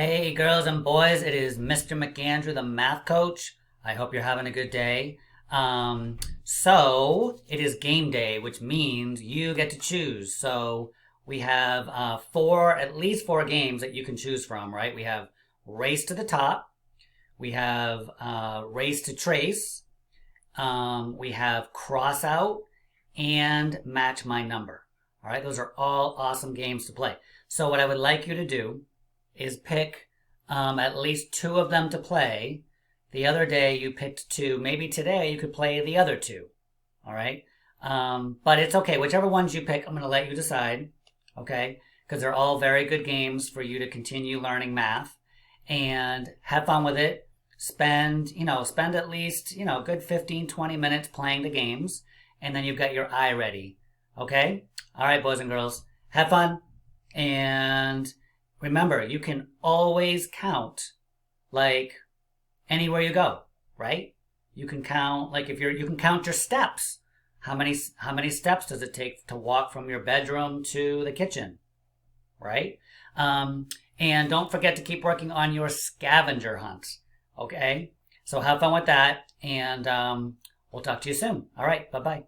Hey, girls and boys, it is Mr. McAndrew, the math coach. I hope you're having a good day. So it is game day, which means you get to choose. So we have at least four games that you can choose from, right? We have Race to the Top, we have Race to Trace, we have Cross Out, and Match My Number. All right, those are all awesome games to play. So what I would like you to do is pick at least two of them to play. The other day you picked two. Maybe today you could play the other two. All right. But it's okay. Whichever ones you pick, I'm going to let you decide. Okay. Because they're all very good games for you to continue learning math and have fun with it. Spend at least, a good 15, 20 minutes playing the games. And then you've got your eye ready. Okay. All right, boys and girls. Have fun. And remember, you can always count, like, anywhere you go, right? You can count, like, you can count your steps. How many steps does it take to walk from your bedroom to the kitchen, right? And don't forget to keep working on your scavenger hunts, okay? So have fun with that, and we'll talk to you soon. All right, bye-bye.